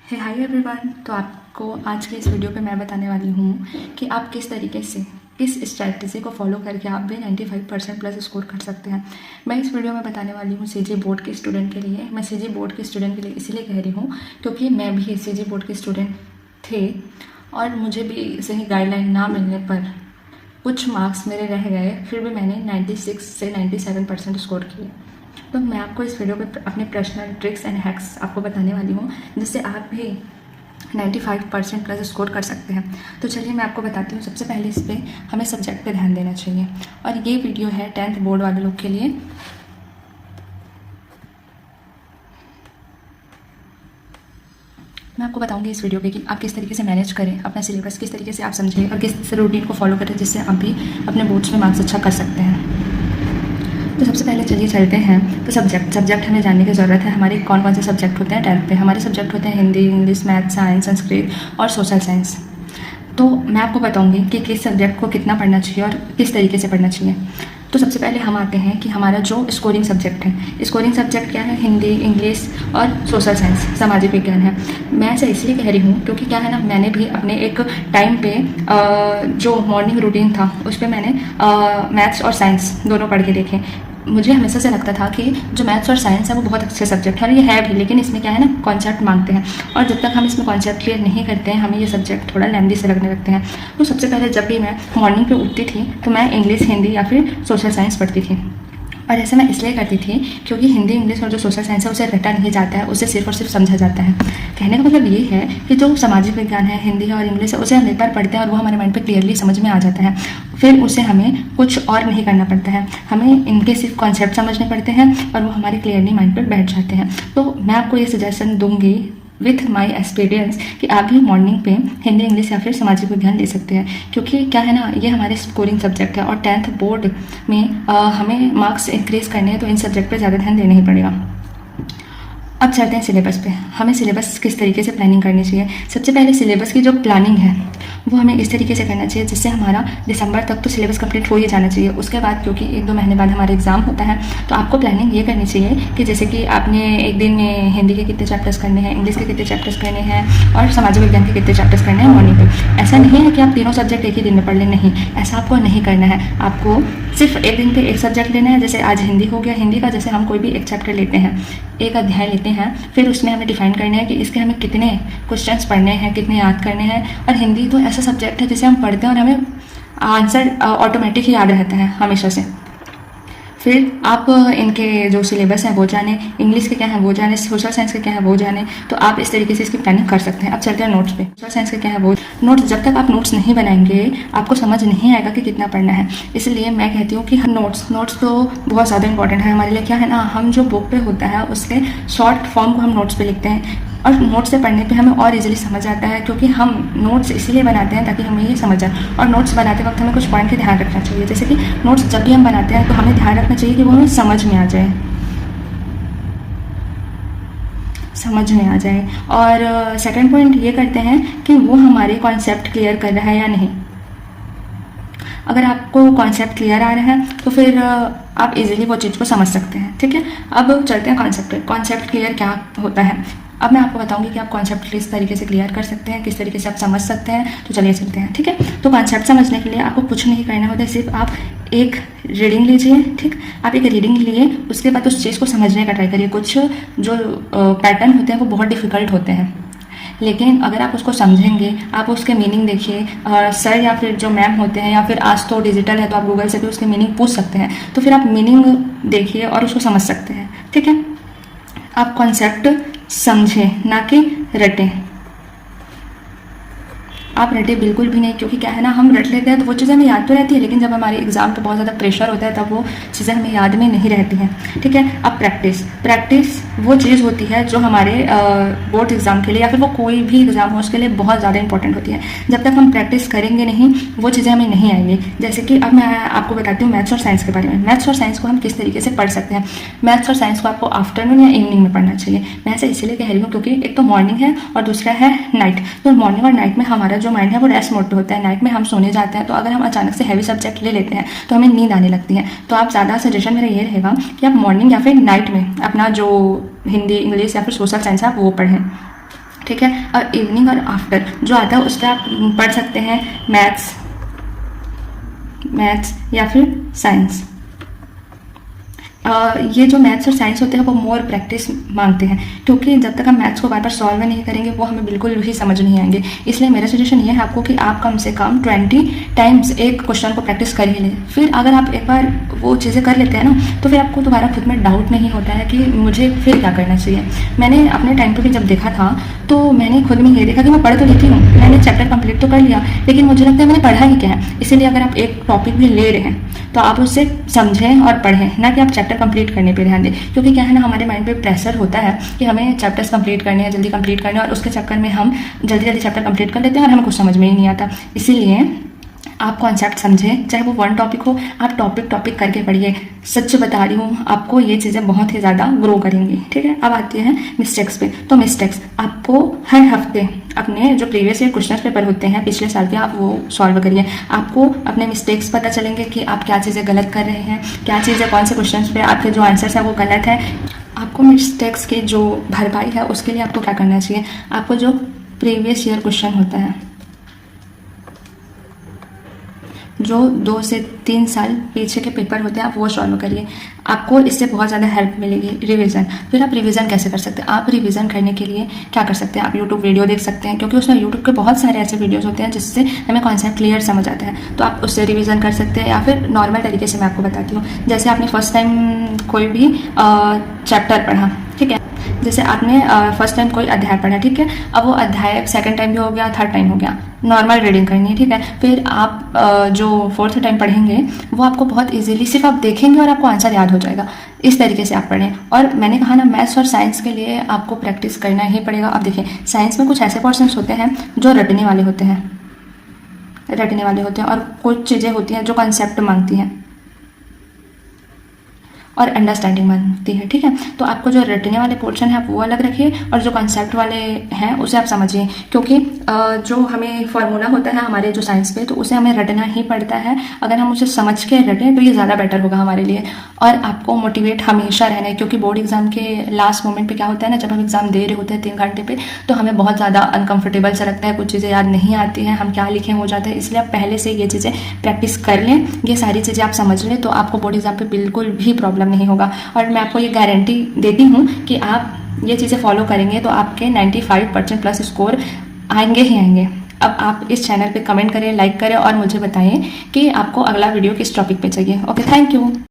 हे hi everyone. तो आपको आज के इस वीडियो पे मैं बताने वाली हूँ कि आप किस तरीके से किस स्ट्रैटेजी को फॉलो करके आप भी 95% प्लस स्कोर कर सकते हैं। मैं इस वीडियो में बताने वाली हूँ सीजी बोर्ड के स्टूडेंट के लिए। मैं सीजी बोर्ड के स्टूडेंट के लिए इसलिए कह रही हूँ क्योंकि मैं भी सीजी बोर्ड के स्टूडेंट थे और मुझे भी सही गाइडलाइन ना मिलने पर कुछ मार्क्स मेरे रह गए, फिर भी मैंने 96 से 97% स्कोर किए। तो मैं आपको इस वीडियो पे अपने पर्सनल ट्रिक्स एंड हैक्स आपको बताने वाली हूँ जिससे आप भी 95% प्लस स्कोर कर सकते हैं। तो चलिए मैं आपको बताती हूँ। सबसे पहले इस पर हमें सब्जेक्ट पे ध्यान देना चाहिए और ये वीडियो है 10th बोर्ड वाले लोग के लिए। मैं आपको बताऊंगी इस वीडियो पे कि आप किस तरीके से मैनेज करें अपना सिलेबस, किस तरीके से आप समझें और किस रूटीन को फॉलो करें जिससे आप भी अपने बोर्ड्स में मार्क्स अच्छा कर सकते हैं। तो सबसे पहले चलिए चलते हैं। तो सब्जेक्ट हमें जानने की ज़रूरत है। हमारे कौन कौन से सब्जेक्ट होते हैं 10th पे। हमारे सब्जेक्ट होते हैं Hindi, English, math, science, Sanskrit और सोशल साइंस। तो मैं आपको बताऊंगी कि किस सब्जेक्ट को कितना पढ़ना चाहिए और किस तरीके से पढ़ना चाहिए। तो सबसे पहले हम आते हैं कि हमारा जो स्कोरिंग सब्जेक्ट है, स्कोरिंग सब्जेक्ट क्या है? हिंदी, इंग्लिश और सोशल साइंस, सामाजिक विज्ञान है। मैं ऐसे इसलिए कह रही हूँ क्योंकि क्या है ना, मैंने भी अपने एक टाइम पे जो मॉर्निंग रूटीन था उस पर मैंने मैथ्स और साइंस दोनों पढ़ के देखे। मुझे हमेशा से लगता था कि जो मैथ्स और साइंस है वो बहुत अच्छे सब्जेक्ट है और ये है भी, लेकिन इसमें क्या है ना, कॉन्सेप्ट मांगते हैं और जब तक हम इसमें कॉन्सेप्ट क्लियर नहीं करते हैं हमें ये सब्जेक्ट थोड़ा लेंदी से लगने लगते हैं। तो सबसे पहले जब भी मैं मॉर्निंग पे उठती थी तो मैं इंग्लिश, हिंदी या फिर सोशल साइंस पढ़ती थी। और ऐसे मैं इसलिए करती थी क्योंकि हिंदी, इंग्लिश और जो सोशल साइंस है उसे रटा नहीं जाता है, उसे सिर्फ और सिर्फ समझा जाता है। कहने का मतलब ये है कि जो सामाजिक विज्ञान है, हिंदी है और इंग्लिश है, उसे हम एक बार पढ़ते हैं और वो हमारे माइंड पे क्लियरली समझ में आ जाता है। फिर उसे हमें कुछ और नहीं करना पड़ता है, हमें इनके सिर्फ कॉन्सेप्ट समझने पड़ते हैं और वो हमारे क्लियरली माइंड पर बैठ जाते हैं। तो मैं आपको ये सजेशन दूंगी विथ माई एक्सपीरियंस कि आप भी मॉर्निंग पे हिंदी, इंग्लिश या फिर सामाजिक विज्ञान ले सकते हैं क्योंकि क्या है ना, ये हमारे स्कोरिंग सब्जेक्ट है और 10th बोर्ड में हमें मार्क्स इंक्रीज करने हैं तो इन सब्जेक्ट पे ज़्यादा ध्यान देना ही पड़ेगा। अब चलते हैं सिलेबस पे। हमें सिलेबस किस तरीके से प्लानिंग करनी चाहिए। सबसे पहले सिलेबस की जो प्लानिंग है वो हमें इस तरीके से करना चाहिए जिससे हमारा दिसंबर तक तो सिलेबस कंप्लीट हो ही जाना चाहिए। उसके बाद क्योंकि 1-2 महीने बाद हमारा एग्जाम होता है तो आपको प्लानिंग ये करनी चाहिए कि जैसे कि आपने एक दिन में हिंदी के कितने चैप्टर्स करने हैं, इंग्लिश के कितने चैप्टर्स करने हैं और सामाजिक विज्ञान के कितने चैप्टर्स करने हैं मॉर्निंग पे। ऐसा नहीं है कि आप तीनों सब्जेक्ट एक ही दिन में पढ़ लें, नहीं, ऐसा आपको नहीं करना है। आपको सिर्फ एक दिन पे एक सब्जेक्ट लेना है। जैसे आज हिंदी हो गया, हिंदी का जैसे हम कोई भी एक चैप्टर लेते हैं, एक अध्याय लेते हैं, फिर उसमें हमें डिफाइन करना है कि इसके हमें कितने क्वेश्चंस पढ़ने हैं, कितने याद करने हैं। और हिंदी तो ऐसा सब्जेक्ट है जिसे हम पढ़ते हैं और हमें आंसर ऑटोमेटिक ही याद रहता है हमेशा से। फिर आप इनके जो सिलेबस हैं वो जाने, इंग्लिश के क्या है वो जाने, सोशल साइंस के क्या है वो जाने। तो आप इस तरीके से इसकी प्लानिंग कर सकते हैं। अब चलते हैं नोट्स पे। सोशल साइंस के क्या है वो नोट्स, जब तक आप नोट्स नहीं बनाएंगे आपको समझ नहीं आएगा कि कितना पढ़ना है। इसलिए मैं कहती हूँ कि नोट्स तो बहुत ज़्यादा इंपॉर्टेंट है हमारे लिए। क्या है ना, हम जो बुक पे होता है उसके शॉर्ट फॉर्म को हम नोट्स पे लिखते हैं और नोट्स से पढ़ने पे हमें और इजीली समझ आता है क्योंकि हम नोट्स इसलिए बनाते हैं ताकि हमें ये समझ आए। और नोट्स बनाते वक्त हमें कुछ पॉइंट का ध्यान रखना चाहिए। जैसे कि नोट्स जब भी हम बनाते हैं तो हमें ध्यान रखना चाहिए कि वो हमें समझ में आ जाए। और सेकंड पॉइंट ये करते हैं कि वो हमारे कॉन्सेप्ट क्लियर कर रहा है या नहीं। अगर आपको कॉन्सेप्ट क्लियर आ रहा है तो फिर आप इजीली वो चीज़ को समझ सकते हैं। ठीक है, अब चलते हैं कॉन्सेप्ट पे। कॉन्सेप्ट क्लियर क्या होता है अब मैं आपको बताऊंगी कि आप कॉन्सेप्ट किस तरीके से क्लियर कर सकते हैं, किस तरीके से आप समझ सकते हैं। तो चलिए चलते हैं। ठीक है, तो कॉन्सेप्ट समझने के लिए आपको कुछ नहीं करना होता है, सिर्फ आप एक रीडिंग लीजिए। ठीक, आप एक रीडिंग लिए उसके बाद उस चीज़ को समझने का ट्राई करिए। कुछ जो पैटर्न होते हैं वो बहुत डिफिकल्ट होते हैं, लेकिन अगर आप उसको समझेंगे, आप उसके मीनिंग देखिए। सर या फिर जो मैम होते हैं या फिर आज तो डिजिटल है तो आप गूगल से भी उसके मीनिंग पूछ सकते हैं। तो फिर आप मीनिंग देखिए और उसको समझ सकते हैं। ठीक है, आप कॉन्सेप्ट समझें ना कि रटें। आप रटे बिल्कुल भी नहीं, क्योंकि क्या है ना, हम रट लेते हैं तो वो चीज़ें हमें याद तो रहती है लेकिन जब हमारे एग्जाम पे बहुत ज़्यादा प्रेशर होता है तब वो चीज़ें हमें याद में नहीं रहती हैं। ठीक है, अब प्रैक्टिस वो चीज़ होती है जो हमारे बोर्ड एग्जाम के लिए या फिर वो कोई भी एग्जाम हो उसके लिए बहुत ज़्यादा इंपॉर्टेंट होती है। जब तक हम प्रैक्टिस करेंगे नहीं वो चीज़ें हमें नहीं आएंगी। जैसे कि अब मैं आपको बताती हूँ मैथ्स और साइंस के बारे में। मैथ्स और साइंस को हम किस तरीके से पढ़ सकते हैं। मैथ्स और साइंस को आपको आफ्टरनून या इवनिंग में पढ़ना चाहिए। मैं ऐसे इसलिए कह रही हूँ क्योंकि एक तो मॉर्निंग है और दूसरा है नाइट। तो मॉर्निंग और नाइट में हमारा जो माइंड है वो रेस्ट मोड पे होता है, नाइट में हम सोने जाते हैं। तो अगर हम अचानक से हैवी सब्जेक्ट ले लेते हैं तो हमें नींद आने लगती है। तो आप ज़्यादा सजेशन मेरा ये रहेगा कि आप मॉर्निंग या फिर नाइट में अपना जो हिंदी, इंग्लिश या फिर सोशल साइंस है आप वो पढ़ें। ठीक है। और इवनिंग और आफ्टर जो आता है उस पर आप पढ़ सकते हैं मैथ्स या फिर साइंस। ये जो मैथ्स और साइंस होते हैं वो मोर प्रैक्टिस मांगते हैं, क्योंकि जब तक हम मैथ्स को बार बार सॉल्व नहीं करेंगे वो हमें बिल्कुल भी समझ नहीं आएंगे। इसलिए मेरा सजेशन ये है आपको कि आप कम से कम 20 टाइम्स एक क्वेश्चन को प्रैक्टिस कर ही लें। फिर अगर आप एक बार वो चीज़ें कर लेते हैं ना, तो फिर आपको दोबारा खुद में डाउट नहीं होता है कि मुझे फिर क्या करना चाहिए। मैंने अपने टाइम पर भी जब देखा था तो मैंने खुद में ये देखा कि मैं पढ़ तो लेती हूँ, मैंने चैप्टर कंप्लीट तो कर लिया, लेकिन मुझे लगता है मैंने पढ़ा ही क्या है। इसीलिए अगर आप एक टॉपिक भी ले रहे हैं तो आप उससे समझें और पढ़ें, ना कि आप चैप्टर कंप्लीट करने पे ध्यान दें। क्योंकि क्या है ना, हमारे माइंड पे प्रेशर होता है कि हमें चैप्टर्स कंप्लीट करने हैं, जल्दी कंप्लीट करने हैं, और उसके चक्कर में हम जल्दी जल्दी चैप्टर कंप्लीट कर लेते हैं और हमें कुछ समझ में ही नहीं आता। इसीलिए आप कॉन्सेप्ट समझें, चाहे वो वन टॉपिक हो, आप टॉपिक करके पढ़िए। सच बता रही हूँ, आपको ये चीज़ें बहुत ही ज़्यादा ग्रो करेंगी, ठीक है। अब आती है मिस्टेक्स पे। तो मिस्टेक्स आपको हर हफ्ते अपने जो प्रीवियस ईयर क्वेश्चन पेपर होते हैं पिछले साल के, आप वो सॉल्व करिए। आपको अपने मिस्टेक्स पता चलेंगे कि आप क्या चीज़ें गलत कर रहे हैं, क्या चीज़ें कौन से क्वेश्चन पे आपके जो आंसर्स हैं वो गलत है। आपको मिस्टेक्स की जो भरपाई है उसके लिए आपको क्या करना चाहिए, आपको जो प्रीवियस ईयर क्वेश्चन होता है, जो 2 से 3 साल पीछे के पेपर होते हैं, आप वो सॉल्व करिए। आपको इससे बहुत ज़्यादा हेल्प मिलेगी। रिवीजन, फिर आप रिवीजन कैसे कर सकते हैं? आप रिवीजन करने के लिए क्या कर सकते हैं, आप यूट्यूब वीडियो देख सकते हैं, क्योंकि उसमें यूट्यूब के बहुत सारे ऐसे वीडियोस होते हैं जिससे हमें कॉन्सेप्ट क्लियर समझ आता है, तो आप उससे रिवीजन कर सकते हैं। या फिर नॉर्मल तरीके से मैं आपको बताती हूँ, जैसे आपने फर्स्ट टाइम कोई भी चैप्टर पढ़ा, ठीक है, जैसे आपने फर्स्ट टाइम कोई अध्याय पढ़ा, ठीक है, अब वो अध्याय सेकंड टाइम भी हो गया, थर्ड टाइम हो गया, नॉर्मल रीडिंग करनी है, ठीक है। फिर आप जो फोर्थ टाइम पढ़ेंगे वो आपको बहुत इजीली सिर्फ आप देखेंगे और आपको आंसर याद हो जाएगा। इस तरीके से आप पढ़ें। और मैंने कहा ना, मैथ्स और साइंस के लिए आपको प्रैक्टिस करना ही पड़ेगा। अब देखिए, साइंस में कुछ ऐसे पोर्शंस होते हैं जो रटने वाले होते हैं और कुछ चीज़ें होती हैं जो कॉन्सेप्ट मांगती हैं और अंडरस्टैंडिंग मांगती है, ठीक है। तो आपको जो रटने वाले पोर्शन है आप वो अलग रखिए और जो कॉन्सेप्ट वाले हैं उसे आप समझिए, क्योंकि जो हमें फॉर्मूला होता है हमारे जो साइंस पे, तो उसे हमें रटना ही पड़ता है। अगर हम उसे समझ के रटें तो ये ज़्यादा बेटर होगा हमारे लिए। और आपको मोटिवेट हमेशा रहना है, क्योंकि बोर्ड एग्जाम के लास्ट मोमेंट पे क्या होता है ना, जब हम एग्जाम दे रहे होते हैं 3 घंटे पे, तो हमें बहुत ज़्यादा अनकंफर्टेबल सा लगता है, कुछ चीज़ें याद नहीं आती हैं, हम क्या लिखें हो जाता है। इसलिए आप पहले से ये चीज़ें प्रैक्टिस कर लें, ये सारी चीज़ें आप समझ लें, तो आपको बोर्ड एग्जाम पे बिल्कुल भी प्रॉब्लम नहीं होगा। और मैं आपको ये गारंटी देती हूँ कि आप ये चीज़ें फॉलो करेंगे तो आपके 95% प्लस स्कोर आएंगे ही आएंगे। अब आप इस चैनल पे कमेंट करें, लाइक करें और मुझे बताएं कि आपको अगला वीडियो किस टॉपिक पे चाहिए। Okay, thank you.